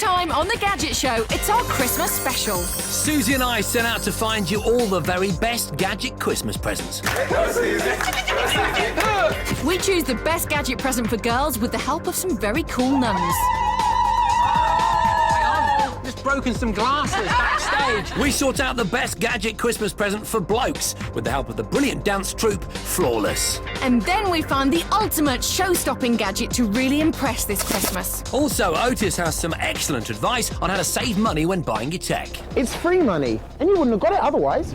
time on The Gadget Show, it's our Christmas special. Susie and I set out to find you all the very best Gadget Christmas presents. We choose the best Gadget present for girls with the help of some very cool nuns. Just broken some glasses backstage. We sort out the best Gadget Christmas present for blokes with the help of the brilliant dance troupe Flawless. And then we find the ultimate show-stopping gadget to really impress this Christmas. Also, Otis has some excellent advice on how to save money when buying your tech. It's free money, and you wouldn't have got it otherwise.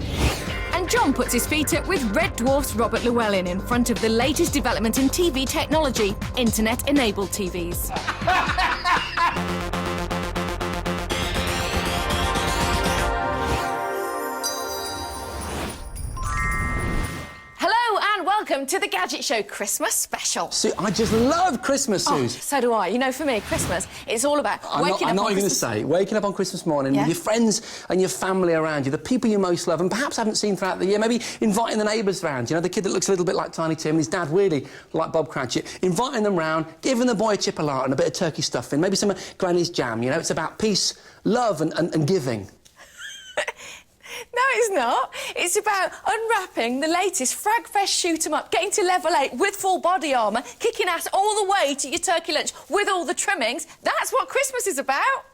And John puts his feet up with Red Dwarf's Robert Llewellyn in front of the latest development in TV technology, internet-enabled TVs. Welcome to the Gadget Show Christmas special. Sue, I just love Christmas, Suze. So do I. You know, for me, Christmas, it's all about waking up. I'm not even going to say, waking up on Christmas morning with your friends and your family around you, the people you most love and perhaps haven't seen throughout the year, maybe inviting the neighbours round, you know, the kid that looks a little bit like Tiny Tim and his dad really like Bob Cratchit, inviting them round, giving the boy a chipolata and a bit of turkey stuffing, maybe some of Granny's jam, you know, it's about peace, love and giving. No, it's not. It's about unwrapping the latest Fragfest shoot-'em-up, getting to level 8 with full body armour, kicking ass all the way to your turkey lunch with all the trimmings. That's what Christmas is about.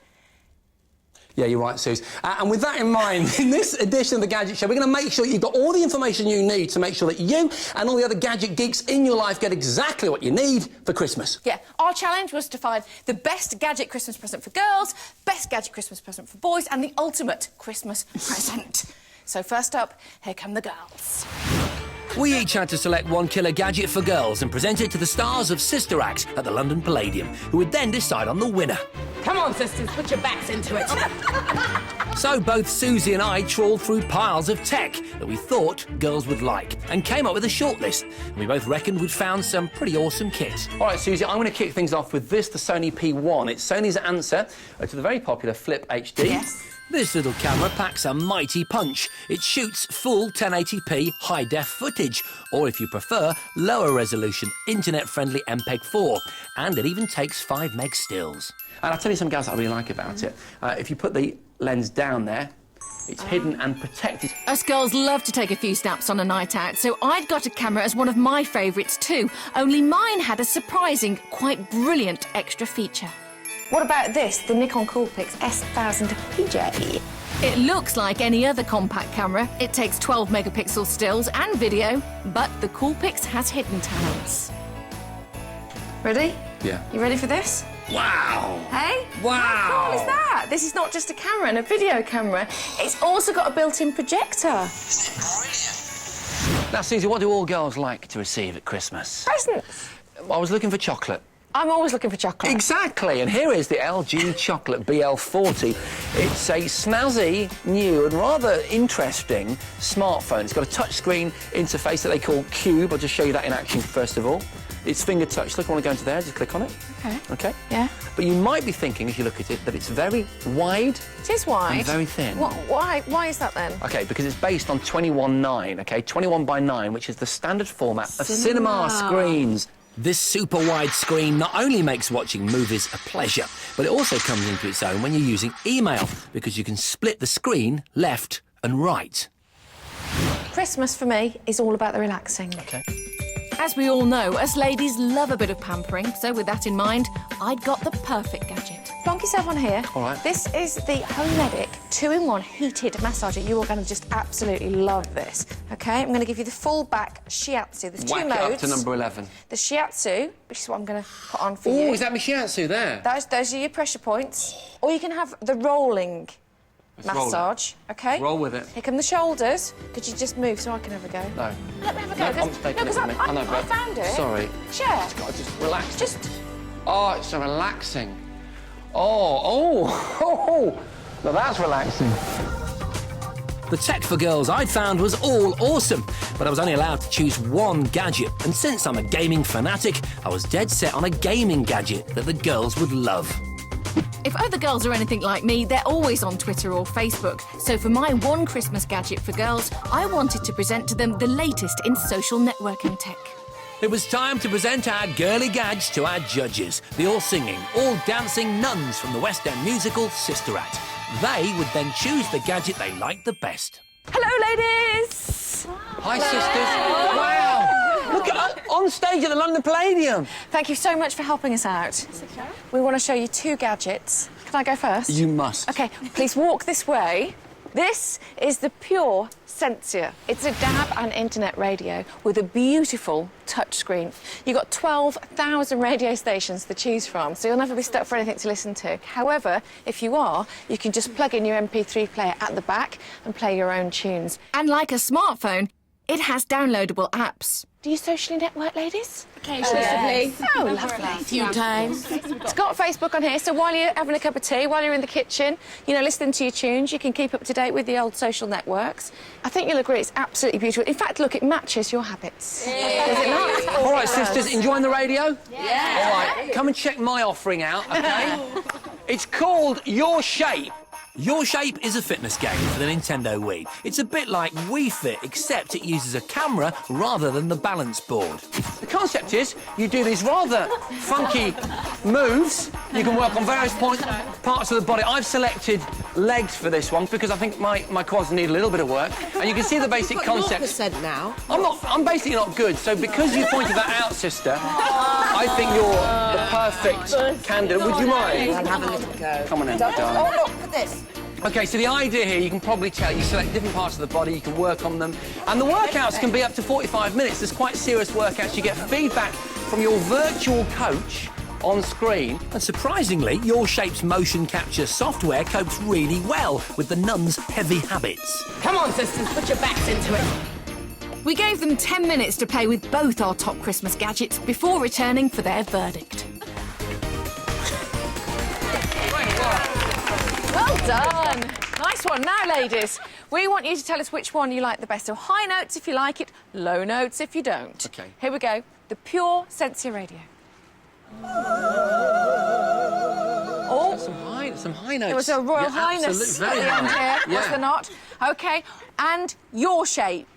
Yeah, you're right, Suze. And with that in mind, in this edition of the Gadget Show, we're going to make sure you've got all the information you need to make sure that you and all the other gadget geeks in your life get exactly what you need for Christmas. Yeah, our challenge was to find the best gadget Christmas present for girls, best gadget Christmas present for boys, and the ultimate Christmas present. So first up, here come the girls. We each had to select one killer gadget for girls and present it to the stars of Sister Acts at the London Palladium, who would then decide on the winner. Come on, sisters, put your backs into it. So both Susie and I trawled through piles of tech that we thought girls would like and came up with a shortlist. And we both reckoned we'd found some pretty awesome kit. All right, Susie, I'm going to kick things off with this, the Sony P1. It's Sony's answer to the very popular Flip HD. Yes. This little camera packs a mighty punch. It shoots full 1080p high-def footage, or if you prefer, lower resolution, internet-friendly MPEG-4, and it even takes 5 meg stills. And I'll tell you something else I really like about it. If you put the lens down there, it's hidden and protected. Us girls love to take a few snaps on a night out, so I'd got a camera as one of my favourites too, only mine had a surprising, quite brilliant extra feature. What about this, the Nikon Coolpix S1000 PJ? It looks like any other compact camera. It takes 12 megapixel stills and video, but the Coolpix has hidden talents. Ready? Yeah. You ready for this? Wow! Hey? Wow! How cool is that? This is not just a camera and a video camera. It's also got a built-in projector. Now, Susie, what do all girls like to receive at Christmas? Presents. I was looking for chocolate. I'm always looking for chocolate. Exactly, and here is the LG Chocolate BL40. It's a snazzy, new and rather interesting smartphone. It's got a touchscreen interface that they call Cube. I'll just show you that in action first of all. It's finger touch. Look, I want to go into there, just click on it. OK. OK? Yeah. But you might be thinking, if you look at it, that it's very wide. It is wide. And very thin. Why is that then? OK, because it's based on 21:9, OK? 21 by 9, which is the standard format of cinema screens. This super wide screen not only makes watching movies a pleasure, but it also comes into its own when you're using email, because you can split the screen left and right. Christmas for me is all about the relaxing. OK. As we all know, us ladies love a bit of pampering, so with that in mind, I'd got the perfect gadget. Plonk yourself on here. All right. This is the Homedic 2-in-1 heated massager. You are going to just absolutely love this. OK, I'm going to give you the full back shiatsu. There's two modes. Whack it up to number 11. The shiatsu, which is what I'm going to put on for you. Oh, is that my shiatsu there? Those are your pressure points. Or you can have the rolling massage, OK? Roll with it. Here come the shoulders. Could you just move so I can have a go? No. Let me have a No, go. I'm taking it with me. I know, I but found it. sorry. Sure. It's got to just relax. Just... Oh, it's so relaxing. Oh. Now that's relaxing. The tech for girls I'd found was all awesome, but I was only allowed to choose one gadget, and since I'm a gaming fanatic, I was dead set on a gaming gadget that the girls would love. If other girls are anything like me, they're always on Twitter or Facebook. So for my one Christmas gadget for girls, I wanted to present to them the latest in social networking tech. It was time to present our girly gads to our judges, the all-singing, all-dancing nuns from the West End musical Sister Act. They would then choose the gadget they liked the best. Hello, ladies. Hi, sisters. Wow. Look at on stage at the London Palladium. Thank you so much for helping us out. We want to show you 2 gadgets. Can I go first? You must. OK, please walk this way. This is the Pure Sensia. It's a DAB and internet radio with a beautiful touchscreen. You've got 12,000 radio stations to choose from, so you'll never be stuck for anything to listen to. However, if you are, you can just plug in your MP3 player at the back and play your own tunes. And like a smartphone, it has downloadable apps. Do you socially network, ladies? Occasionally. Oh, lovely. A few times. It's got Facebook on here, so while you're having a cup of tea, while you're in the kitchen, you know, listening to your tunes, you can keep up to date with the old social networks. I think you'll agree it's absolutely beautiful. In fact, look, it matches your habits. Does it not? All right, sisters, enjoying the radio? Yeah. All right, come and check my offering out, OK? It's called Your Shape. Your Shape is a fitness game for the Nintendo Wii. It's a bit like Wii Fit, except it uses a camera rather than the balance board. The concept is you do these rather funky moves. You can work on various parts of the body. I've selected legs for this one because I think my quads need a little bit of work. And you can see the basic concept. 0% now. I'm basically not good, so because you pointed that out, sister, I think you're the perfect candidate. Would you mind? I'll have a little go. Come on in, darling. Oh, look at this. OK, so the idea here, you can probably tell, you select different parts of the body, you can work on them, and the workouts can be up to 45 minutes. There's quite serious workouts. You get feedback from your virtual coach on screen. And surprisingly, Your Shape's motion capture software copes really well with the nuns' heavy habits. Come on, sisters, put your backs into it. We gave them 10 minutes to play with both our top Christmas gadgets before returning for their verdict. Well done. Nice one. Now, ladies, we want you to tell us which one you like the best. So high notes if you like it, low notes if you don't. OK. Here we go. The Pure Sensia Radio. Oh. Some high notes. There was a Royal Highness absolutely. Very at the end high. here, was there not? OK. And Your Shape.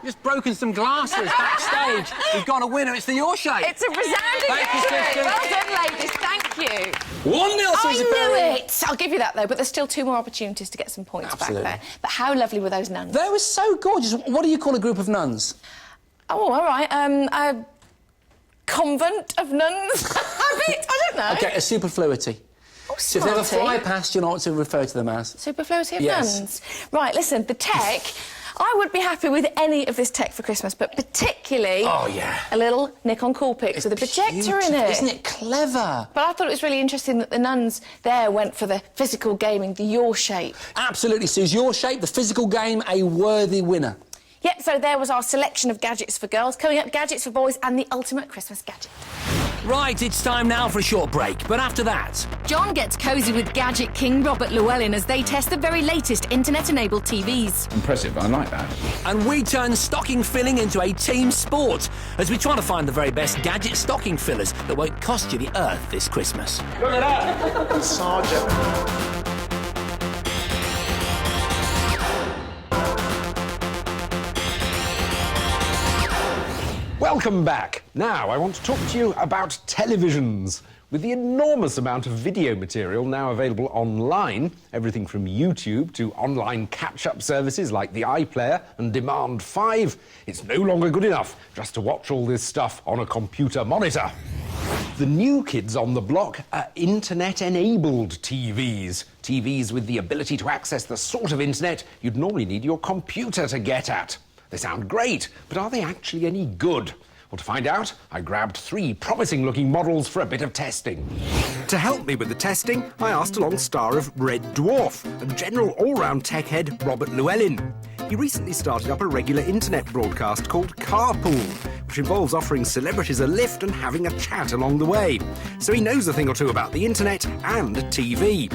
Just broken some glasses backstage. We've got a winner. It's the Your Shape. It's a resounding Thank you, victory. sisters. Well done, ladies. Thank you. 1-0, I Susie knew Perry. it. I'll give you that, though, but there's still 2 more opportunities to get some points Absolutely. back there. But how lovely were those nuns? They were so gorgeous. What do you call a group of nuns? Oh, all right. A convent of nuns? I don't know. OK, a superfluity. Oh, So if they ever smarty. fly past, you know what to refer to them as. Superfluity of Yes. nuns. Right, listen, the tech... I would be happy with any of this tech for Christmas, but particularly... Oh, yeah. A little Nikon Coolpix with a projector in it. Isn't it clever? But I thought it was really interesting that the nuns there went for the physical gaming, the Your Shape. Absolutely, Suze. Your Shape, the physical game, a worthy winner. Yep, so there was our selection of gadgets for girls. Coming up, gadgets for boys and the ultimate Christmas gadget. Right, it's time now for a short break, but after that... John gets cosy with Gadget King Robert Llewellyn as they test the very latest internet-enabled TVs. Impressive, I like that. And we turn stocking filling into a team sport as we try to find the very best gadget stocking fillers that won't cost you the earth this Christmas. Look at that! Sergeant. Welcome back. Now, I want to talk to you about televisions. With the enormous amount of video material now available online, everything from YouTube to online catch-up services like the iPlayer and Demand 5, it's no longer good enough just to watch all this stuff on a computer monitor. The new kids on the block are internet-enabled TVs. TVs with the ability to access the sort of internet you'd normally need your computer to get at. They sound great, but are they actually any good? Well, to find out, I grabbed 3 promising-looking models for a bit of testing. To help me with the testing, I asked along star of Red Dwarf and general all-round tech head Robert Llewellyn. He recently started up a regular internet broadcast called Carpool, which involves offering celebrities a lift and having a chat along the way. So he knows a thing or two about the internet and TV.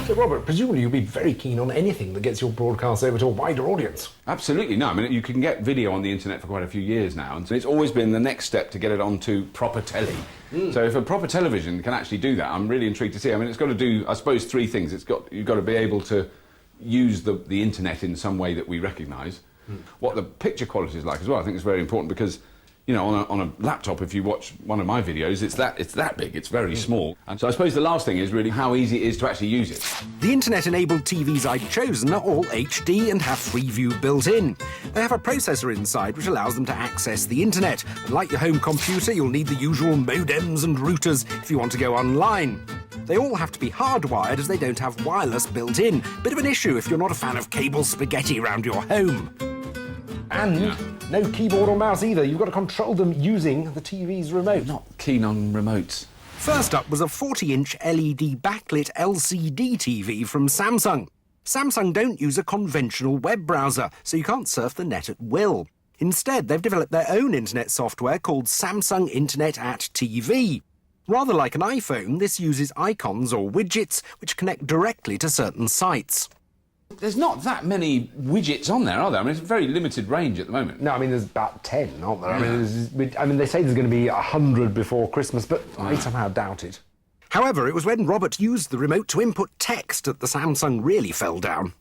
So, Robert, presumably you'll be very keen on anything that gets your broadcast over to a wider audience. Absolutely. No, I mean, you can get video on the internet for quite a few years now, and so it's always been the next step to get it onto proper telly. So if a proper television can actually do that, I'm really intrigued to see. I mean, it's got to do, I suppose, 3 things. You've got to be able to use the internet in some way that we recognise. What the picture quality is like as well, I think is very important because, you know, on a laptop, if you watch one of my videos, it's that big, it's very small. And so I suppose the last thing is really how easy it is to actually use it. The internet-enabled TVs I've chosen are all HD and have Freeview built in. They have a processor inside which allows them to access the internet. And like your home computer, you'll need the usual modems and routers if you want to go online. They all have to be hardwired as they don't have wireless built in. Bit of an issue if you're not a fan of cable spaghetti around your home. And no keyboard or mouse either. You've got to control them using the TV's remote. Not keen on remotes. First up was a 40-inch LED backlit LCD TV from Samsung. Samsung don't use a conventional web browser, so you can't surf the net at will. Instead, they've developed their own internet software called Samsung Internet at TV. Rather like an iPhone, this uses icons or widgets which connect directly to certain sites. There's not that many widgets on there, are there? I mean, it's a very limited range at the moment. No, I mean, there's about 10, aren't there? I mean, they say there's going to be 100 before Christmas, but I somehow doubt it. However, it was when Robert used the remote to input text that the Samsung really fell down.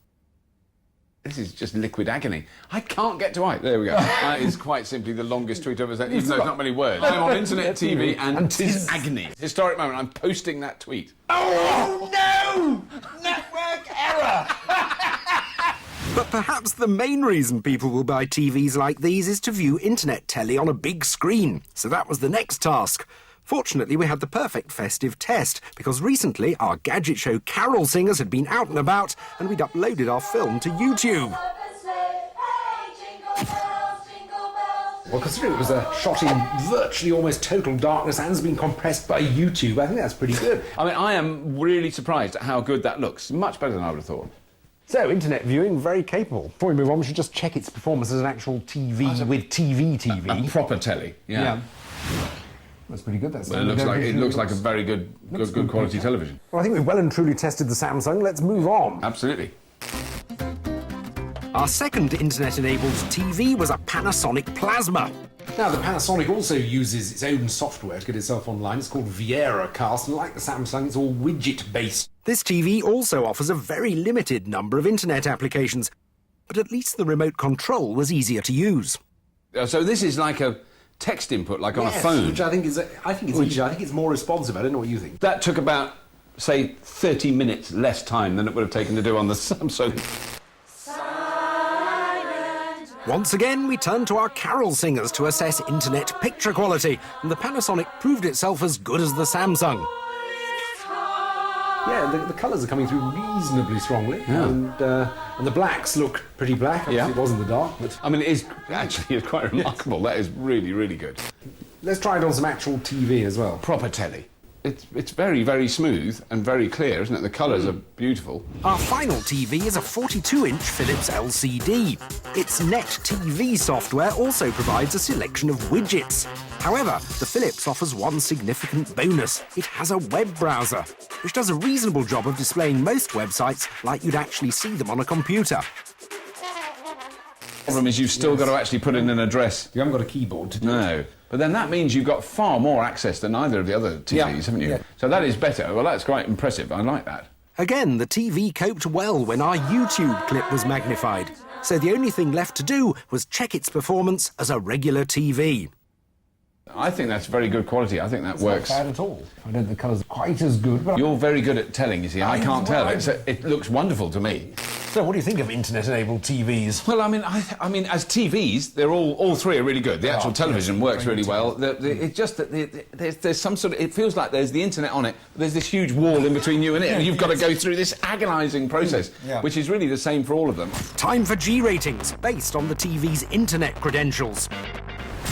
This is just liquid agony. I can't get to there we go. That is quite simply the longest tweet I've ever sent, even though it's not many words. I'm on internet TV and 'tis agony. Historic moment, I'm posting that tweet. Oh, no! Network error! But perhaps the main reason people will buy TVs like these is to view internet telly on a big screen. So that was the next task. Fortunately, we had the perfect festive test, because recently our Gadget show Carol Singers had been out and about, and we'd uploaded our film to YouTube. Well, considering it was a shot in virtually almost total darkness and has been compressed by YouTube, I think that's pretty good. I mean, I am really surprised at how good that looks. Much better than I would have thought. So, internet viewing, very capable. Before we move on, we should just check its performance as an actual TV with TV. A proper telly, yeah. That's pretty good. That's Well, it looks like a very good quality television. Well, I think we've well and truly tested the Samsung. Let's move on. Absolutely. Our second internet-enabled TV was a Panasonic Plasma. Now, the Panasonic also uses its own software to get itself online. It's called Viera Cast, and like the Samsung, it's all widget-based. This TV also offers a very limited number of internet applications, but at least the remote control was easier to use. So this is like a text input, like on a phone. Which I think it's easier. I think it's more responsive. I don't know what you think. That took about, say, 30 minutes less time than it would have taken to do on the Samsung. Once again, we turned to our Carol Singers to assess internet picture quality, and the Panasonic proved itself as good as the Samsung. Yeah, the colours are coming through reasonably strongly, and the blacks look pretty black. Obviously, it was in the dark, but I mean, it's quite remarkable. That is really, really good. Let's try it on some actual TV as well. Proper telly. It's very, very smooth and very clear, isn't it? The colours are beautiful. Our final TV is a 42-inch Philips LCD. Its Net TV software also provides a selection of widgets. However, the Philips offers one significant bonus. It has a web browser, which does a reasonable job of displaying most websites like you'd actually see them on a computer. The problem is you've still got to actually put in an address. You haven't got a keyboard to do it. No. But then that means you've got far more access than either of the other TVs, haven't you? Yeah. So that is better. Well, that's quite impressive. I like that. Again, the TV coped well when our YouTube clip was magnified. So the only thing left to do was check its performance as a regular TV. I think that's very good quality. I think that works. Not bad at all. I don't think the colours are quite as good. But You're very good at telling, you see. I can't tell. It looks wonderful to me. So, what do you think of internet-enabled TVs? Well, I mean, as TVs, they're all three are really good. The actual television works really well. It's just that there's some sort of... It feels like there's the internet on it, but there's this huge wall in between you and it, and you've got to go through this agonising process, which is really the same for all of them. Time for G ratings, based on the TV's internet credentials.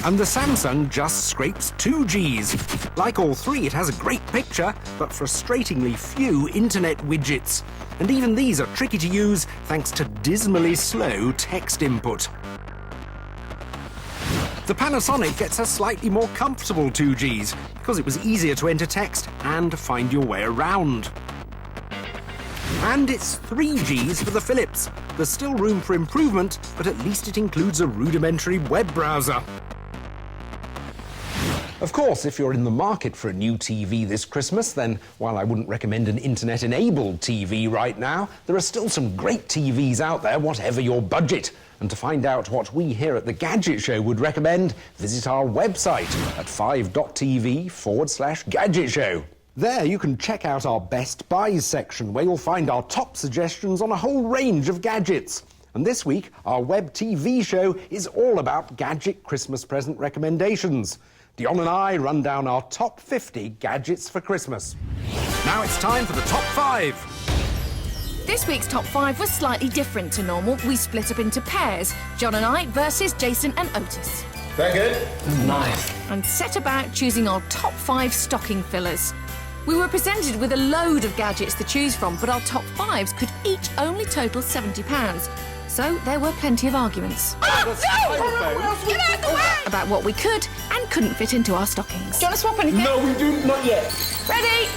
And the Samsung just scrapes 2 Gs. Like all three, it has a great picture, but frustratingly few internet widgets. And even these are tricky to use thanks to dismally slow text input. The Panasonic gets a slightly more comfortable 2 Gs because it was easier to enter text and find your way around. And it's 3 Gs for the Philips. There's still room for improvement, but at least it includes a rudimentary web browser. Of course, if you're in the market for a new TV this Christmas, then while I wouldn't recommend an internet-enabled TV right now, there are still some great TVs out there, whatever your budget. And to find out what we here at the Gadget Show would recommend, visit our website at 5.tv/Gadget Show. There you can check out our Best Buys section, where you'll find our top suggestions on a whole range of gadgets. And this week, our web TV show is all about gadget Christmas present recommendations. Dion and I run down our top 50 gadgets for Christmas. Now it's time for the top 5. This week's top 5 was slightly different to normal. We split up into pairs, John and I versus Jason and Otis. Very good. Nice. And set about choosing our top 5 stocking fillers. We were presented with a load of gadgets to choose from, but our top 5s could each only total £70. So there were plenty of arguments. Get out the way! About what we could and couldn't fit into our stockings. Do you want to swap anything? No, we do not yet. Ready?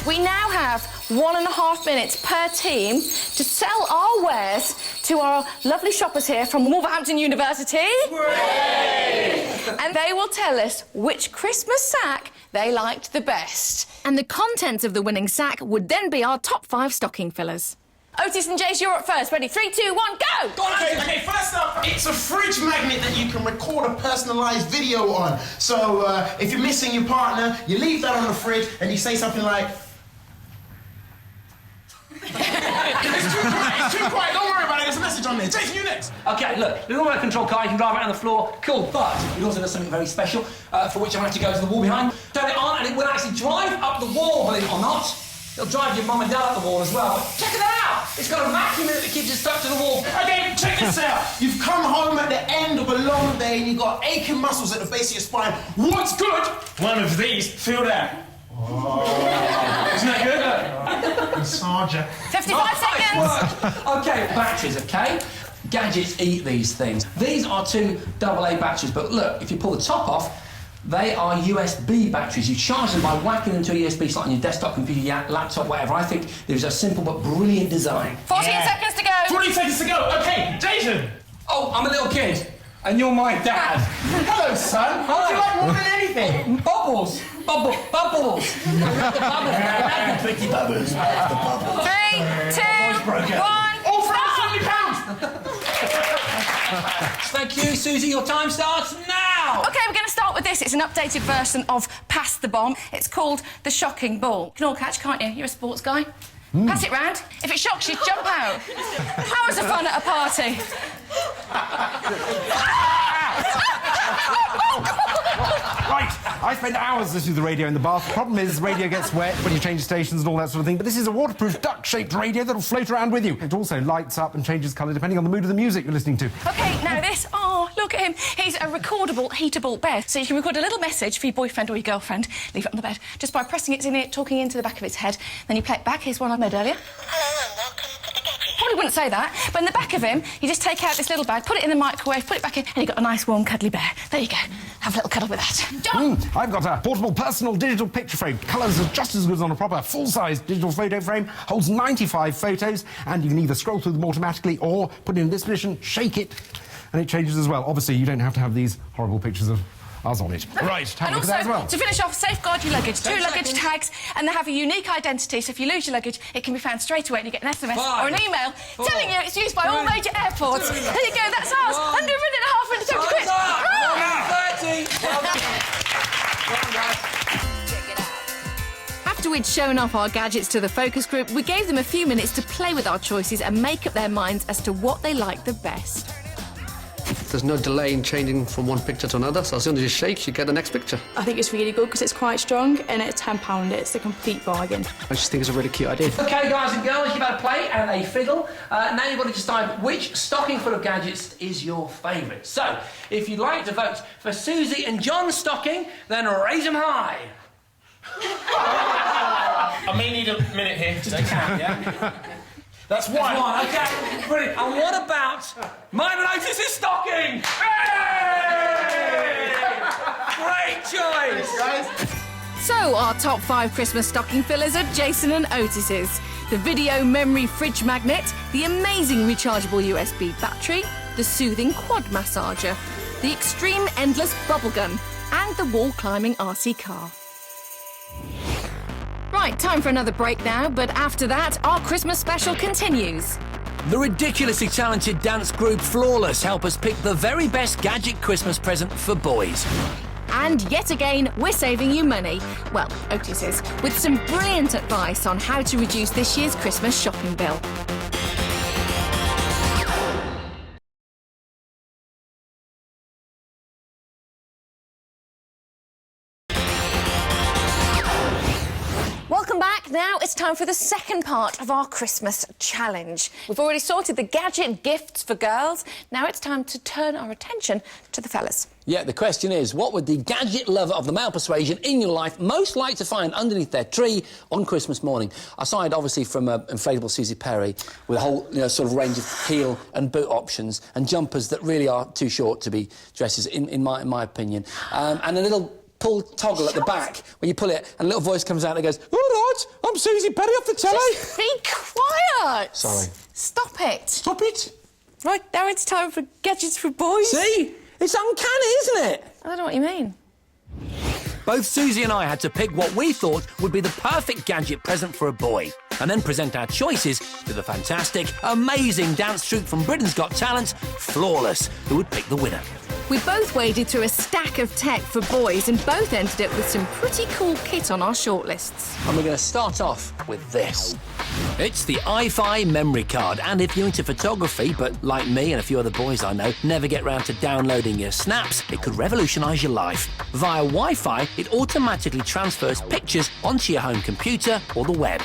We now have 1.5 minutes per team to sell our wares to our lovely shoppers here from Wolverhampton University. And they will tell us which Christmas sack they liked the best. And the contents of the winning sack would then be our top 5 stocking fillers. Otis and Jace, you're up first. Ready? 3, 2, 1, go! Okay, first up, it's a fridge magnet that you can record a personalised video on. So, if you're missing your partner, you leave that on the fridge and you say something like... It's too quiet, don't worry about it, there's a message on there. Jason, you next. Okay, look, the remote control car, you can drive around the floor, cool, but it also does something very special, for which I'm going to have to go to the wall behind. Turn it on, and it will actually drive up the wall, believe it or not. It'll drive your mum and dad up the wall as well. But check it out! It's got a vacuum in it that keeps it stuck to the wall. Okay, check this out. You've come home at the end of a long day and you've got aching muscles at the base of your spine. What's good? One of these. Feel that. Oh. Isn't that good? Massager. 55 seconds! Okay, batteries, okay? Gadgets eat these things. These are 2 AA batteries, but look, if you pull the top off, they are USB batteries. You charge them by whacking them to a USB slot on your desktop computer, your laptop, whatever. I think there's a simple but brilliant design. 14 seconds to go! 20 seconds to go. Okay, Jason. Oh, I'm a little kid, and you're my dad. Hello, son. What do you like more than anything? Bubbles! Bubbles! Bubbles! The bubbles now. Pretty bubbles. 3, 2, 1, All for £70. Thank you, Susie. Your time starts now! OK, we're going to start with this. It's an updated version of Pass the Bomb. It's called the Shocking Ball. You can all catch, can't you? You're a sports guy. Pass it round. If it shocks you, jump out. Hours of fun at a party. Right, I spend hours listening to the radio in the bath. The problem is, radio gets wet when you change stations and all that sort of thing, but this is a waterproof, duck-shaped radio that'll float around with you. It also lights up and changes colour depending on the mood of the music you're listening to. OK, now this. Oh, look at him. He's a recordable, heatable bed. So you can record a little message for your boyfriend or your girlfriend, leave it on the bed, just by pressing it in it, talking into the back of its head. Then you play it back. Here's one I made earlier. Probably wouldn't say that, but in the back of him, you just take out this little bag, put it in the microwave, put it back in, and you've got a nice, warm, cuddly bear. There you go. Have a little cuddle with that. John! I've got a portable personal digital picture frame. Colours are just as good as on a proper full-size digital photo frame, holds 95 photos, and you can either scroll through them automatically or put it in this position, shake it, and it changes as well. Obviously, you don't have to have these horrible pictures of us on it. Right, have a look at that as well. To finish off, safeguard your luggage. 2 luggage tags, and they have a unique identity, so if you lose your luggage, it can be found straight away and you get an SMS or an email telling you it's used by all major airports. There you go, that's ours. Under a minute and a half, ready to 30 quid. After we'd shown off our gadgets to the focus group, we gave them a few minutes to play with our choices and make up their minds as to what they liked the best. There's no delay in changing from one picture to another, so as soon as you shake, you get the next picture. I think it's really good because it's quite strong, and at £10, it's a complete bargain. I just think it's a really cute idea. OK, guys and girls, you've had a play and a fiddle. Now you've got to decide which stocking full of gadgets is your favourite. So, if you'd like to vote for Susie and John's stocking, then raise them high. I may need a minute here. Just a count, yeah? That's one. OK, brilliant. And what about mine and Otis's stocking? Hey! Great choice! Guys. So, our top 5 Christmas stocking fillers are Jason and Otis's. The video memory fridge magnet, the amazing rechargeable USB battery, the soothing quad massager, the extreme endless bubble gun, and the wall-climbing RC car. Right, time for another break now, but after that, our Christmas special continues. The ridiculously talented dance group Flawless help us pick the very best Gadget Christmas present for boys. And yet again, we're saving you money. Well, Otis is, with some brilliant advice on how to reduce this year's Christmas shopping bill. Welcome back. Now it's time for the second part of our Christmas challenge. We've already sorted the Gadget gifts for girls. Now it's time to turn our attention to the fellas. Yeah, the question is, what would the Gadget lover of the male persuasion in your life most like to find underneath their tree on Christmas morning? Aside, obviously, from inflatable Susie Perry, with a whole sort of range of heel and boot options and jumpers that really are too short to be dresses, in my opinion. And a little pull toggle at the back where you pull it and a little voice comes out and goes, "All right, I'm Susie Perry off the telly." Just be quiet. Sorry. Stop it. Stop it. Right, now it's time for Gadgets for Boys. See? It's uncanny, isn't it? I don't know what you mean. Both Susie and I had to pick what we thought would be the perfect Gadget present for a boy, and then present our choices to the fantastic, amazing dance troupe from Britain's Got Talent, Flawless, who would pick the winner. We both waded through a stack of tech for boys and both ended up with some pretty cool kit on our shortlists. And we're going to start off with this. It's the iFi memory card, and if you're into photography, but like me and a few other boys I know, never get round to downloading your snaps, it could revolutionise your life. Via Wi-Fi, it automatically transfers pictures onto your home computer or the web.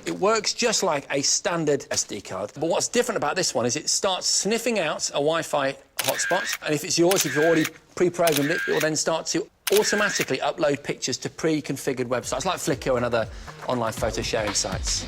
It works just like a standard SD card, but what's different about this one is it starts sniffing out a Wi-Fi hotspot, and if it's yours, if you've already pre-programmed it, it will then start to automatically upload pictures to pre-configured websites like Flickr and other online photo sharing sites.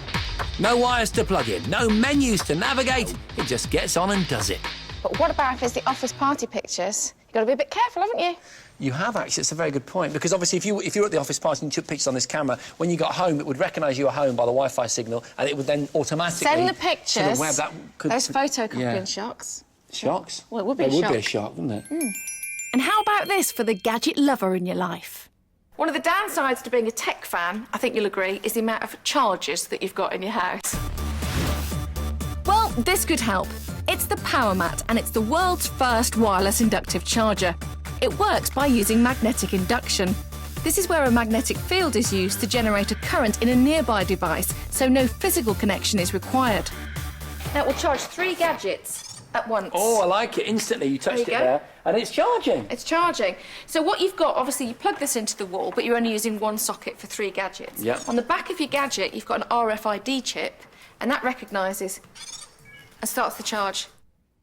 No wires to plug in, no menus to navigate, it just gets on and does it. But what about if it's the office party pictures? You've got to be a bit careful, haven't you? You have, actually. It's a very good point, because obviously if you were at the office party and you took pictures on this camera, when you got home, it would recognise you were home by the Wi-Fi signal, and it would then automatically send the pictures. To the web. That could, those photocopying shocks. Shocks? Well, it would be a shock. It would be a shock, wouldn't it? Mm. And how about this for the Gadget lover in your life? One of the downsides to being a tech fan, I think you'll agree, is the amount of chargers that you've got in your house. Well, this could help. It's the Power Mat, and it's the world's first wireless inductive charger. It works by using magnetic induction. This is where a magnetic field is used to generate a current in a nearby device, so no physical connection is required. Now, it will charge 3 gadgets at once. Oh, I like it. Instantly, you touched it there, and it's charging. It's charging. So what you've got, obviously, you plug this into the wall, but you're only using one socket for 3 gadgets. Yep. On the back of your gadget, you've got an RFID chip, and that recognises and starts the charge.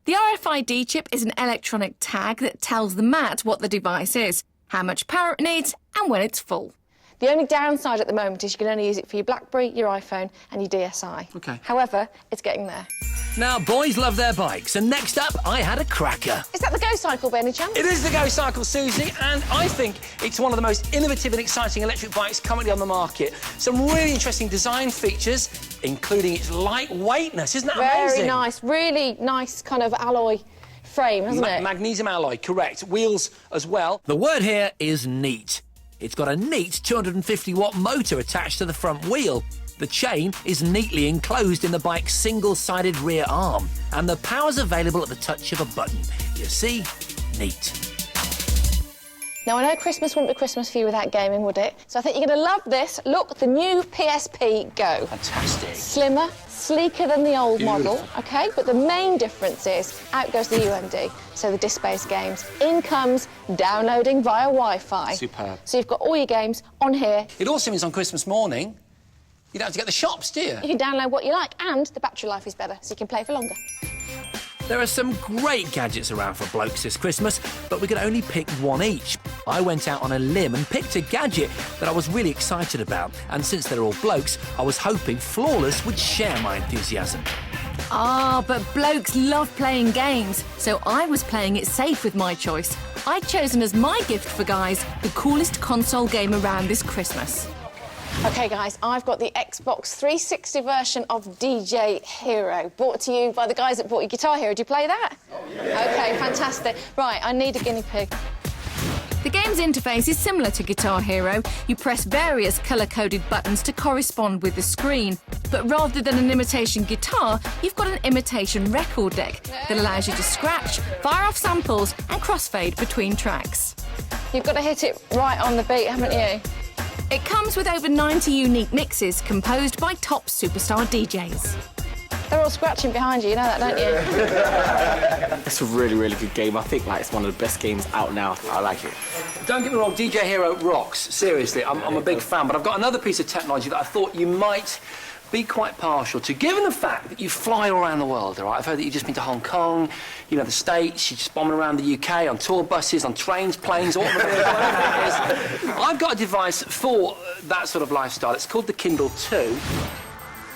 The RFID chip is an electronic tag that tells the mat what the device is, how much power it needs, and when it's full. The only downside at the moment is you can only use it for your BlackBerry, your iPhone, and your DSi. OK. However, it's getting there. Now, boys love their bikes, and next up, I had a cracker. Is that the Go Cycle, by any chance? It is the Go Cycle, Susie, and I think it's one of the most innovative and exciting electric bikes currently on the market. Some really interesting design features, including its lightweightness. Isn't that amazing? Very nice. Really nice kind of alloy frame, hasn't it? Magnesium alloy, correct. Wheels as well. The word here is neat. It's got a neat 250-watt motor attached to the front wheel. The chain is neatly enclosed in the bike's single-sided rear arm, and the power's available at the touch of a button. You see? Neat. Now, I know Christmas wouldn't be Christmas for you without gaming, would it? So I think you're going to love this. Look, the new PSP Go. Fantastic. Slimmer, sleeker than the old model, OK? But the main difference is out goes the UMD, so the disc-based games. In comes downloading via Wi-Fi. Superb. So you've got all your games on here. It also means on Christmas morning, you don't have to get the shops, do you? You can download what you like, and the battery life is better, so you can play for longer. There are some great gadgets around for blokes this Christmas, but we could only pick one each. I went out on a limb and picked a gadget that I was really excited about, and since they're all blokes, I was hoping Flawless would share my enthusiasm. Ah, but blokes love playing games, so I was playing it safe with my choice. I'd chosen as my gift for guys the coolest console game around this Christmas. OK, guys, I've got the Xbox 360 version of DJ Hero, brought to you by the guys that bought you Guitar Hero. Do you play that? Oh, yeah. OK, fantastic. Right, I need a guinea pig. The game's interface is similar to Guitar Hero. You press various colour-coded buttons to correspond with the screen. But rather than an imitation guitar, you've got an imitation record deck that allows you to scratch, fire off samples and crossfade between tracks. You've got to hit it right on the beat, haven't you? It comes with over 90 unique mixes composed by top superstar DJs. They're all scratching behind you, you know that, don't you? It's a really, really good game. I think it's one of the best games out now. I like it. Don't get me wrong, DJ Hero rocks. Seriously, I'm a big fan. But I've got another piece of technology that I thought you might be quite partial to, given the fact that you fly all around the world, all right? I've heard that you've just been to Hong Kong, the States, you're just bombing around the UK on tour buses, on trains, planes, automobiles, whatever it is. I've got a device for that sort of lifestyle. It's called the Kindle 2.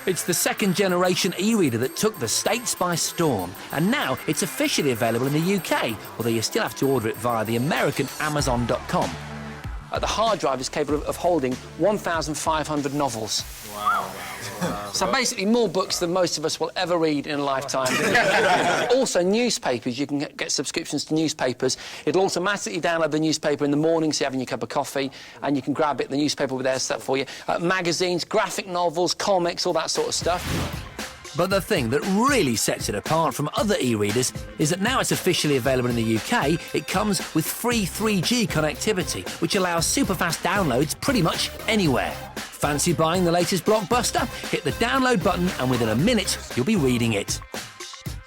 It's the second-generation e-reader that took the States by storm, and now it's officially available in the UK, although you still have to order it via the American Amazon.com. The hard drive is capable of holding 1,500 novels. Wow. So basically more books than most of us will ever read in a lifetime. Also newspapers, you can get subscriptions to newspapers. It'll automatically download the newspaper in the morning, so you're having your cup of coffee, and you can grab it, the newspaper will be there set for you. Magazines, graphic novels, comics, all that sort of stuff. But the thing that really sets it apart from other e-readers is that now it's officially available in the UK, it comes with free 3G connectivity, which allows super-fast downloads pretty much anywhere. Fancy buying the latest blockbuster? Hit the download button and within a minute, you'll be reading it.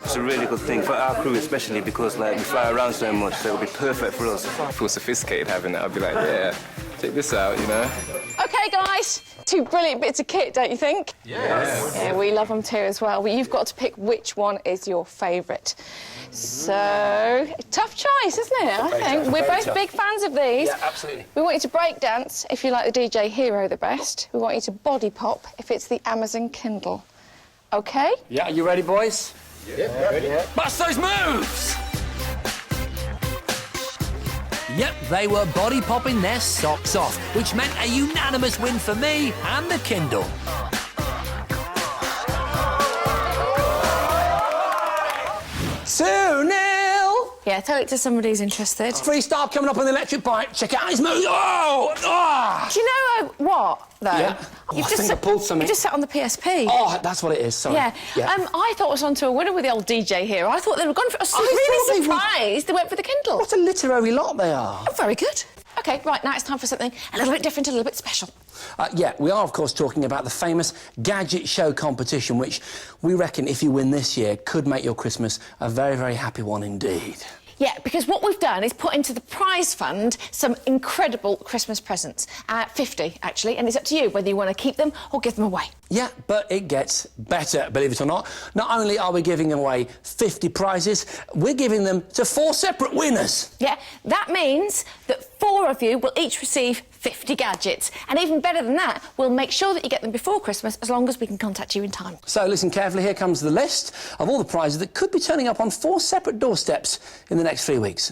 It's a really good thing for our crew, especially because we fly around so much, so it'll be perfect for us. I feel sophisticated having that. I'd be like, yeah, check this out, OK, guys, 2 brilliant bits of kit, don't you think? Yes. Yeah, we love them too as well, but you've got to pick which one is your favourite. So, tough choice, isn't it, I think? We're both big fans of these. Yeah, absolutely. We want you to break dance if you like the DJ Hero the best. We want you to body pop if it's the Amazon Kindle. OK? Yeah, are you ready, boys? Yeah, ready. Yeah. Bust those moves! Yep, they were body popping their socks off, which meant a unanimous win for me and the Kindle. 2-0! Yeah, tell it to somebody who's interested. Freestyle coming up on the electric bike. Check out his moves. Oh! Oh! Do you know what, though? Yeah. Oh, I think I pulled something. You just sat on the PSP. Oh, that's what it is, sorry. Yeah. I thought it was onto a winner with the old DJ here. I thought they were gone for... I was really surprised they went for the Kindle. What a literary lot they are. Oh, very good. OK, right, now it's time for something a little bit different, a little bit special. Yeah, we are, of course, talking about the famous Gadget Show competition, which we reckon, if you win this year, could make your Christmas a very, very happy one indeed. Yeah, because what we've done is put into the prize fund some incredible Christmas presents. 50, actually, and it's up to you whether you want to keep them or give them away. Yeah, but it gets better, believe it or not. Not only are we giving away 50 prizes, we're giving them to 4 separate winners. Yeah, that means that 4 of you will each receive 50 gadgets. And even better than that, we'll make sure that you get them before Christmas, as long as we can contact you in time. So listen carefully, here comes the list of all the prizes that could be turning up on 4 separate doorsteps in the next 3 weeks.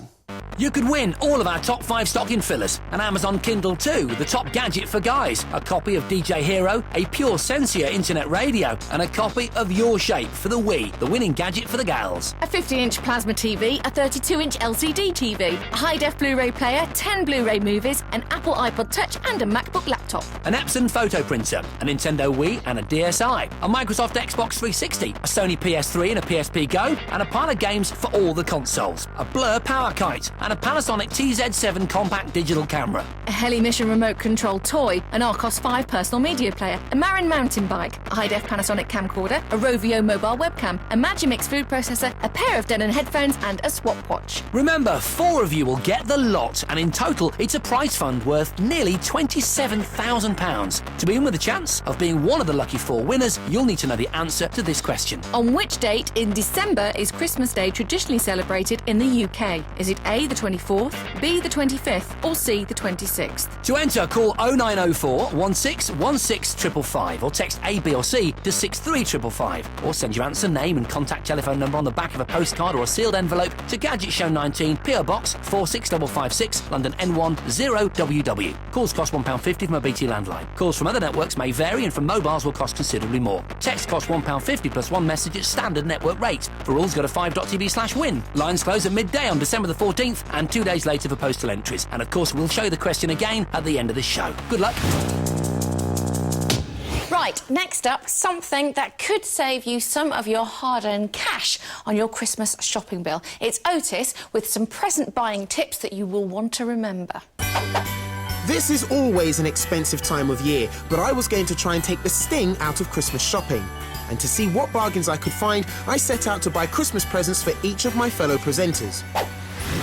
You could win all of our top 5 stocking fillers, an Amazon Kindle 2, the top gadget for guys, a copy of DJ Hero, a pure Sensia internet radio, and a copy of Your Shape for the Wii, the winning gadget for the gals. A 50-inch plasma TV, a 32-inch LCD TV, a high-def Blu-ray player, 10 Blu-ray movies, an Apple iPod Touch and a MacBook laptop. An Epson photo printer, a Nintendo Wii and a DSi, a Microsoft Xbox 360, a Sony PS3 and a PSP Go, and a pile of games for all the consoles, a Blur power kite, and a Panasonic TZ7 compact digital camera. A Heli Mission remote control toy, an Arcos 5 personal media player, a Marin mountain bike, a high-def Panasonic camcorder, a Rovio mobile webcam, a Magimix food processor, a pair of Denon headphones and a Swap watch. Remember, 4 of you will get the lot, and in total it's a prize fund worth nearly £27,000. To be in with a chance of being one of the lucky 4 winners, you'll need to know the answer to this question. On which date in December is Christmas Day traditionally celebrated in the UK? Is it A, the 24th, B, the 25th, or C, the 26th? To enter, call 0904 1616555 or text A, B or C to 63555, or send your answer, name and contact telephone number on the back of a postcard or a sealed envelope to Gadget Show 19, PO Box 46556, London N1 0WW. Calls cost £1.50 from a BT landline. Calls from other networks may vary and from mobiles will cost considerably more. Text costs £1.50 plus 1 message at standard network rate. For rules, go to 5.tv/win. Lines close at midday on December the 14th. 14th and 2 days later for postal entries. And of course, we'll show you the question again at the end of the show. Good luck. Right, next up, something that could save you some of your hard-earned cash on your Christmas shopping bill. It's Otis with some present buying tips that you will want to remember. This is always an expensive time of year, but I was going to try and take the sting out of Christmas shopping. And to see what bargains I could find, I set out to buy Christmas presents for each of my fellow presenters.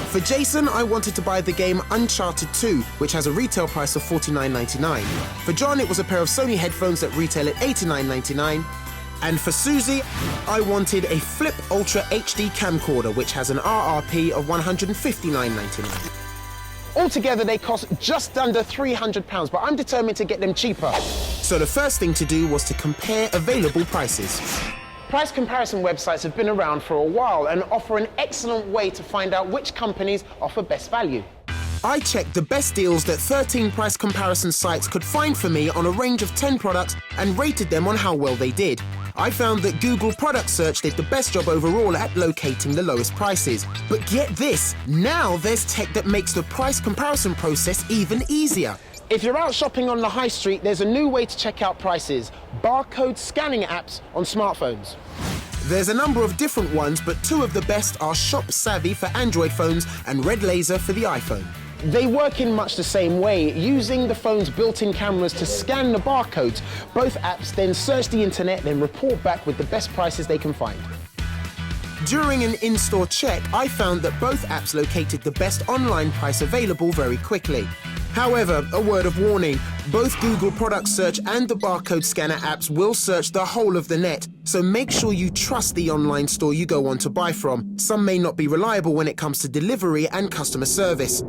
For Jason, I wanted to buy the game Uncharted 2, which has a retail price of $49.99. For John, it was a pair of Sony headphones that retail at $89.99. And for Susie, I wanted a Flip Ultra HD camcorder, which has an RRP of $159.99. Altogether, they cost just under £300, but I'm determined to get them cheaper. So the first thing to do was to compare available prices. Price comparison websites have been around for a while and offer an excellent way to find out which companies offer best value. I checked the best deals that 13 price comparison sites could find for me on a range of 10 products and rated them on how well they did. I found that Google Product Search did the best job overall at locating the lowest prices. But get this, now there's tech that makes the price comparison process even easier. If you're out shopping on the high street, there's a new way to check out prices: barcode scanning apps on smartphones. There's a number of different ones, but two of the best are Shop Savvy for Android phones and Red Laser for the iPhone. They work in much the same way, using the phone's built-in cameras to scan the barcodes. Both apps then search the internet, then report back with the best prices they can find. During an in-store check, I found that both apps located the best online price available very quickly. However, a word of warning, both Google Product Search and the barcode scanner apps will search the whole of the net, so make sure you trust the online store you go on to buy from. Some may not be reliable when it comes to delivery and customer service.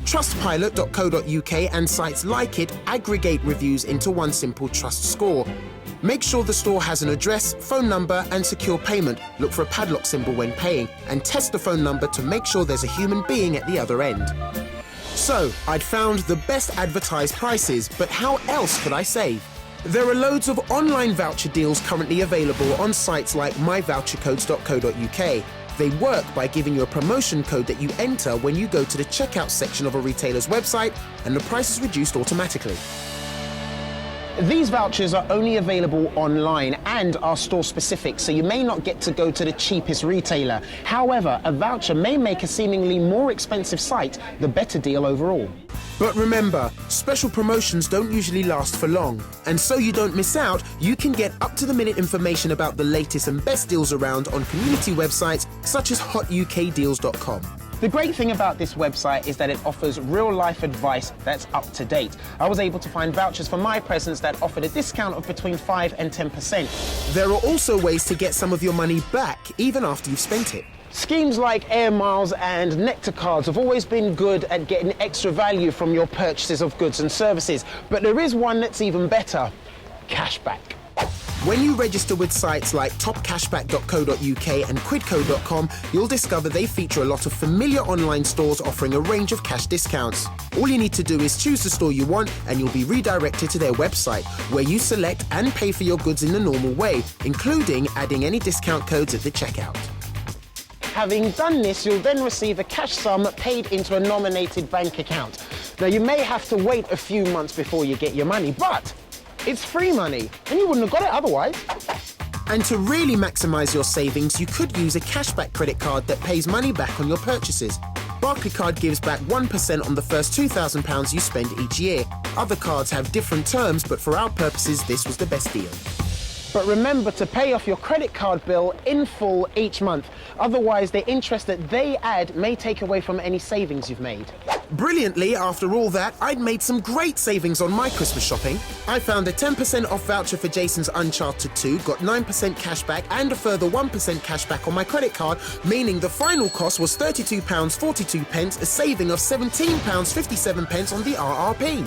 Trustpilot.co.uk and sites like it aggregate reviews into one simple trust score. Make sure the store has an address, phone number and secure payment. Look for a padlock symbol when paying and test the phone number to make sure there's a human being at the other end. So, I'd found the best advertised prices, but how else could I save? There are loads of online voucher deals currently available on sites like myvouchercodes.co.uk. They work by giving you a promotion code that you enter when you go to the checkout section of a retailer's website, and the price is reduced automatically. These vouchers are only available online and are store-specific, so you may not get to go to the cheapest retailer. However, a voucher may make a seemingly more expensive site the better deal overall. But remember, special promotions don't usually last for long, and so you don't miss out, you can get up-to-the-minute information about the latest and best deals around on community websites such as hotukdeals.com. The great thing about this website is that it offers real-life advice that's up to date. I was able to find vouchers for my presents that offered a discount of between 5 and 10%. There are also ways to get some of your money back, even after you've spent it. Schemes like Air Miles and Nectar cards have always been good at getting extra value from your purchases of goods and services, but there is one that's even better: cashback. When you register with sites like topcashback.co.uk and quidco.com, you'll discover they feature a lot of familiar online stores offering a range of cash discounts. All you need to do is choose the store you want and you'll be redirected to their website, where you select and pay for your goods in the normal way, including adding any discount codes at the checkout. Having done this, you'll then receive a cash sum paid into a nominated bank account. Now, you may have to wait a few months before you get your money, but it's free money, and you wouldn't have got it otherwise. And to really maximise your savings, you could use a cashback credit card that pays money back on your purchases. Barclaycard gives back 1% on the first £2,000 you spend each year. Other cards have different terms, but for our purposes, this was the best deal. But remember to pay off your credit card bill in full each month. Otherwise, the interest that they add may take away from any savings you've made. Brilliantly, after all that, I'd made some great savings on my Christmas shopping. I found a 10% off voucher for Jason's Uncharted 2, got 9% cash back and a further 1% cash back on my credit card, meaning the final cost was £32.42, a saving of £17.57 on the RRP.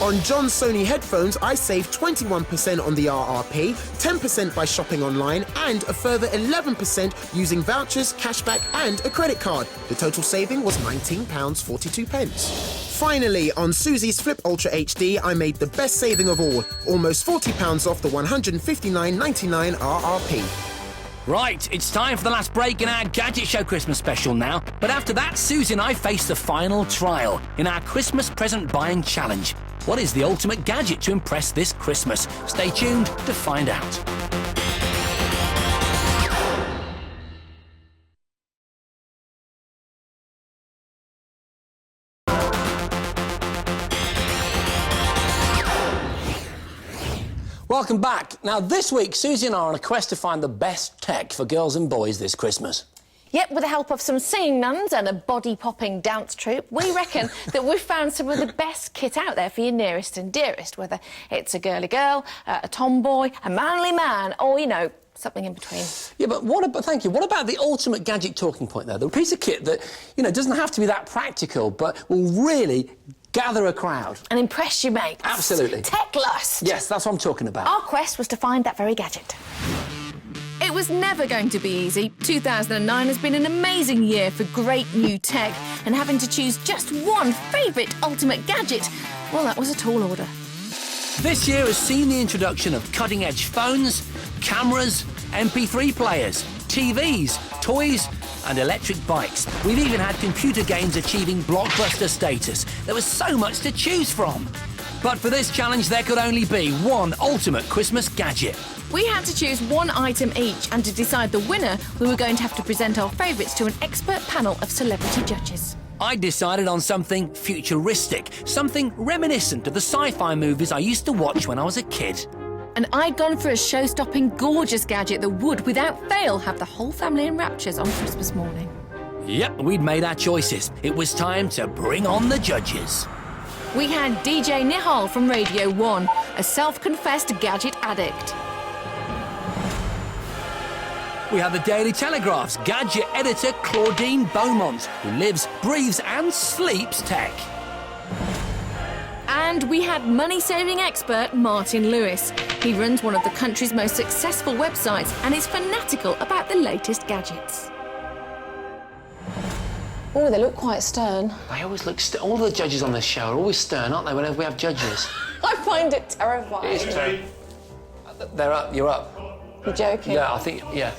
On John's Sony headphones, I saved 21% on the RRP, 10% by shopping online, and a further 11% using vouchers, cashback, and a credit card. The total saving was £19.42. Finally, on Susie's Flip Ultra HD, I made the best saving of all, almost £40 off the $159.99 RRP. Right, it's time for the last break in our Gadget Show Christmas special now. But after that, Susie and I face the final trial in our Christmas present buying challenge. What is the ultimate gadget to impress this Christmas? Stay tuned to find out. Welcome back. Now, this week, Susie and I are on a quest to find the best tech for girls and boys this Christmas. Yep, with the help of some singing nuns and a body-popping dance troupe, we reckon that we've found some of the best kit out there for your nearest and dearest, whether it's a girly girl, a tomboy, a manly man, or, you know, something in between. Yeah, but thank you. What about the ultimate gadget talking point, though? The piece of kit that, you know, doesn't have to be that practical, but will really gather a crowd. And impress your mates. Absolutely. Tech lust. Yes, that's what I'm talking about. Our quest was to find that very gadget. It was never going to be easy. 2009 has been an amazing year for great new tech, and having to choose just one favourite ultimate gadget, well, that was a tall order. This year has seen the introduction of cutting-edge phones, cameras, MP3 players, TVs, toys and electric bikes. We've even had computer games achieving blockbuster status. There was so much to choose from. But for this challenge, there could only be one ultimate Christmas gadget. We had to choose one item each, and to decide the winner, we were going to have to present our favourites to an expert panel of celebrity judges. I decided on something futuristic, something reminiscent of the sci-fi movies I used to watch when I was a kid. And I'd gone for a show-stopping, gorgeous gadget that would, without fail, have the whole family in raptures on Christmas morning. Yep, we'd made our choices. It was time to bring on the judges. We had DJ Nihal from Radio 1, a self-confessed gadget addict. We had the Daily Telegraph's gadget editor Claudine Beaumont, who lives, breathes and sleeps tech. And we had money-saving expert Martin Lewis. He runs one of the country's most successful websites and is fanatical about the latest gadgets. Oh, they look quite stern. They always look all the judges on this show are always stern, aren't they, whenever we have judges? I find it terrifying. It is terrible. They're up, you're up. You're joking? Yeah, I think, yeah.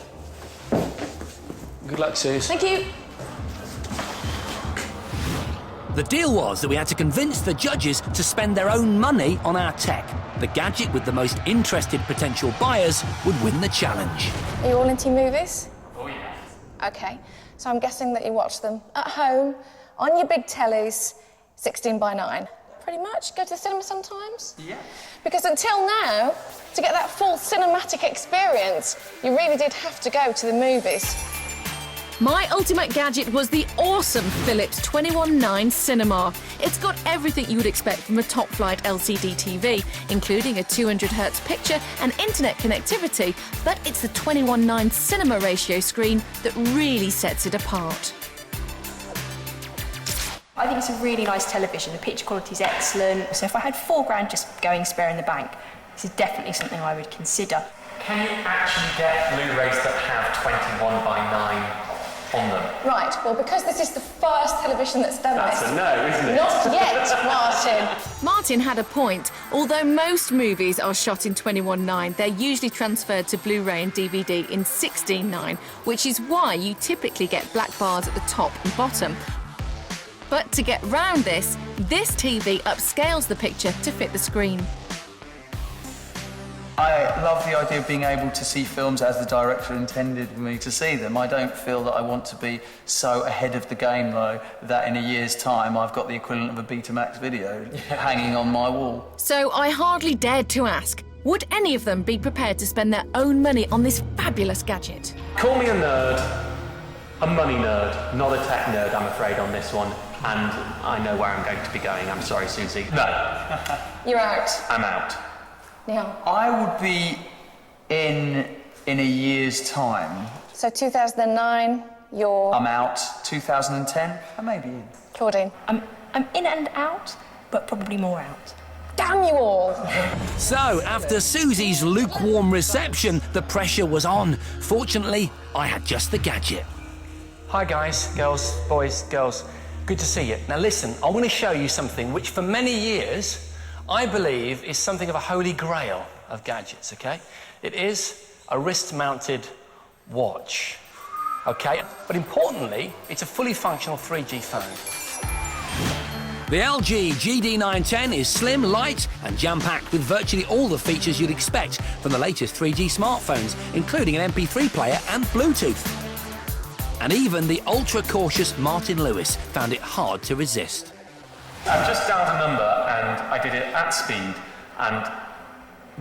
Good luck, Suze. Thank you. The deal was that we had to convince the judges to spend their own money on our tech. The gadget with the most interested potential buyers would win the challenge. Are you all into movies? Oh, yeah. OK. So I'm guessing that you watch them at home, on your big tellies, 16:9. Pretty much? Go to the cinema sometimes? Yeah. Because until now, to get that full cinematic experience, you really did have to go to the movies. My ultimate gadget was the awesome Philips 21.9 Cinema. It's got everything you would expect from a top-flight LCD TV, including a 200Hz picture and internet connectivity, but it's the 21.9 Cinema ratio screen that really sets it apart. I think it's a really nice television. The picture quality is excellent. So if I had £4 just going spare in the bank, this is definitely something I would consider. Can you actually get Blu-rays that have 21:9 on them? Right, well, because this is the first television that's done That's this. a no, isn't it? Not yet, Martin. Martin had a point. Although most movies are shot in 21.9, they're usually transferred to Blu-ray and DVD in 16.9, which is why you typically get black bars at the top and bottom. But to get round this TV upscales the picture to fit the screen. I love the idea of being able to see films as the director intended me to see them. I don't feel that I want to be so ahead of the game, though, that in a year's time I've got the equivalent of a Betamax video hanging on my wall. So I hardly dared to ask, would any of them be prepared to spend their own money on this fabulous gadget? Call me a nerd, a money nerd, not a tech nerd, I'm afraid, on this one. And I know where I'm going to be going. I'm sorry, Susie. No. You're out. I'm out. Neil. I would be in a year's time. So 2009, you're... I'm out. 2010, I may be in. Claudine. I'm in and out, but probably more out. Damn you all! So, after Susie's lukewarm reception, the pressure was on. Fortunately, I had just the gadget. Hi guys, girls, boys, girls. Good to see you. Now listen, I want to show you something which for many years I believe is something of a holy grail of gadgets, okay? It is a wrist-mounted watch. OK? But importantly, it's a fully functional 3G phone. The LG GD910 is slim, light and jam-packed with virtually all the features you'd expect from the latest 3G smartphones, including an MP3 player and Bluetooth. And even the ultra-cautious Martin Lewis found it hard to resist. I've just dialed a number and I did it at speed and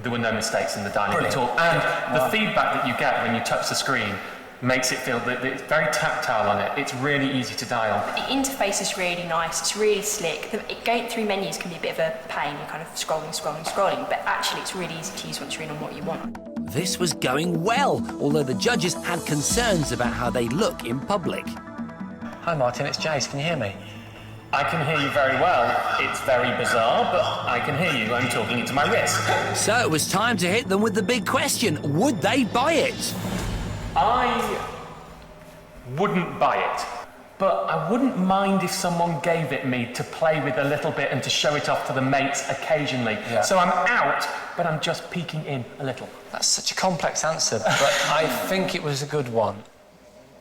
there were no mistakes in the dialing at all. And the feedback that you get when you touch the screen makes it feel that it's very tactile on it. It's really easy to dial. The interface is really nice, it's really slick. Going through menus can be a bit of a pain, you're kind of scrolling, but actually it's really easy to use once you're in on what you want. This was going well, although the judges had concerns about how they look in public. Hi Martin, it's Jace, can you hear me? I can hear you very well. It's very bizarre, but I can hear you. I'm talking into my wrist. So it was time to hit them with the big question. Would they buy it? I wouldn't buy it, but I wouldn't mind if someone gave it me to play with a little bit and to show it off to the mates occasionally. Yeah. So I'm out, but I'm just peeking in a little. That's such a complex answer, but I think it was a good one.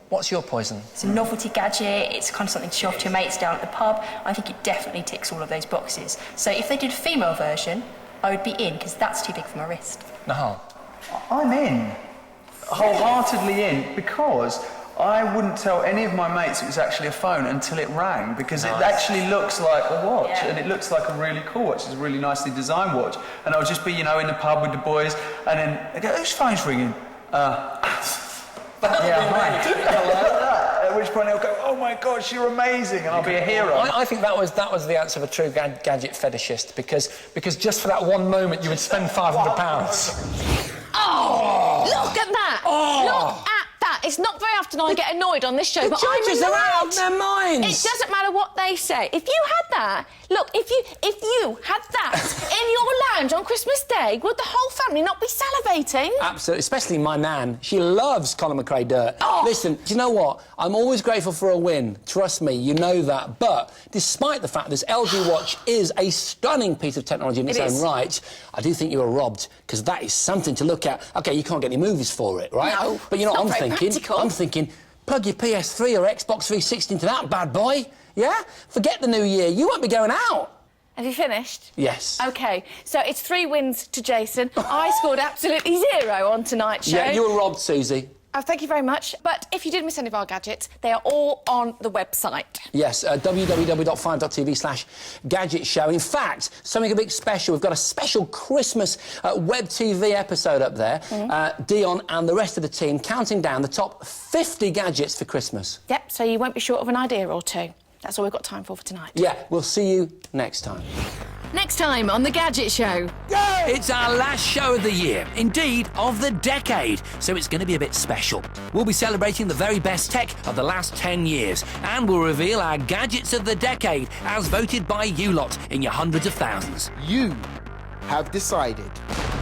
What's your poison? It's a novelty gadget, it's kind of something to show off to your mates down at the pub. I think it definitely ticks all of those boxes. So if they did a female version, I would be in, because that's too big for my wrist. Nahal? I'm in. Wholeheartedly in, because I wouldn't tell any of my mates it was actually a phone until it rang, because it actually looks like a watch, and it looks like a really cool watch. It's a really nicely designed watch. And I would just be, you know, in the pub with the boys, and then they go, whose phone's ringing? Yeah, mine. At which point they'll go, oh my gosh, you're amazing, and I'll be a hero. I think that was the answer of a true gadget fetishist, because just for that one moment you would spend £500. Oh! Look at that! Oh! Look at that! It's not very often I get annoyed on this show, but I'm judges are out of their minds! It doesn't matter what they say. If you had that, look, if you had that in your lounge on Christmas Day, would the whole family not be salivating? Absolutely, especially my nan. She loves Colin McRae dirt. Oh. Listen, do you know what? I'm always grateful for a win. Trust me, you know that. But despite the fact this LG watch is a stunning piece of technology in its own right, I do think you were robbed, because that is something to look at. OK, you can't get any movies for it, right? No, but you know what I'm thinking? Practical. I'm thinking, plug your PS3 or Xbox 360 into that bad boy, yeah? Forget the new year. You won't be going out. Have you finished? Yes. OK, so it's 3 wins to Jason. I scored absolutely 0 on tonight's show. Yeah, you were robbed, Susie. Oh, thank you very much. But if you did miss any of our gadgets, they are all on the website. Yes, www.5.tv/gadget show. In fact, something a bit special. We've got a special Christmas web TV episode up there. Dion and the rest of the team counting down the top 50 gadgets for Christmas. Yep, so you won't be short of an idea or two. That's all we've got time for tonight. Yeah, we'll see you next time. Next time on The Gadget Show. It's our last show of the year, indeed of the decade, so it's going to be a bit special. We'll be celebrating the very best tech of the last 10 years, and we'll reveal our gadgets of the decade as voted by you lot in your hundreds of thousands. You have decided.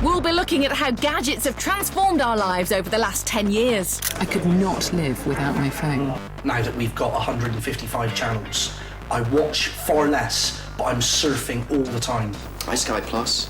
We'll be looking at how gadgets have transformed our lives over the last 10 years. I could not live without my phone. Now that we've got 155 channels, I watch far less, but I'm surfing all the time. Sky Plus.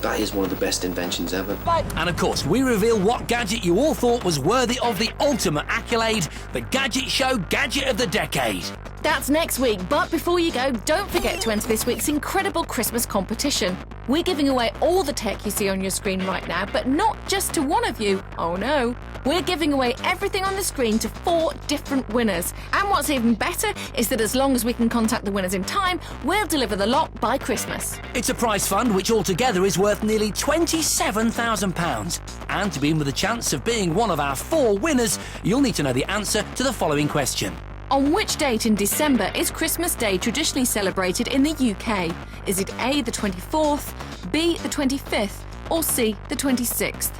That is one of the best inventions ever. And of course, we reveal what gadget you all thought was worthy of the ultimate accolade, the Gadget Show Gadget of the Decade. That's next week, but before you go, don't forget to enter this week's incredible Christmas competition. We're giving away all the tech you see on your screen right now, but not just to one of you. Oh no. We're giving away everything on the screen to 4 different winners. And what's even better is that as long as we can contact the winners in time, we'll deliver the lot by Christmas. It's a prize fund which altogether is worth nearly £27,000. And to be in with a chance of being one of our 4 winners, you'll need to know the answer to the following question. On which date in December is Christmas Day traditionally celebrated in the UK? Is it A, the 24th, B, the 25th, or C, the 26th?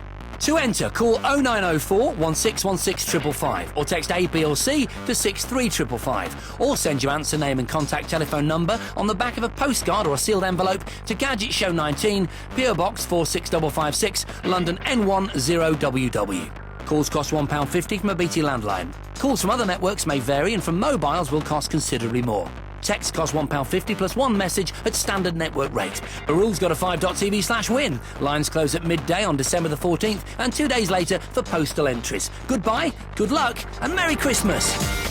To enter, call 0904 1616555 or text A, B or C to 63555 or send your answer, name and contact telephone number on the back of a postcard or a sealed envelope to Gadget Show 19, PO Box 46556, London N1 0WW. Calls cost £1.50 from a BT landline. Calls from other networks may vary and from mobiles will cost considerably more. Text costs £1.50 plus one message at standard network rate. The rules go to 5.tv/win. Lines close at midday on December the 14th and 2 days later for postal entries. Goodbye, good luck and Merry Christmas.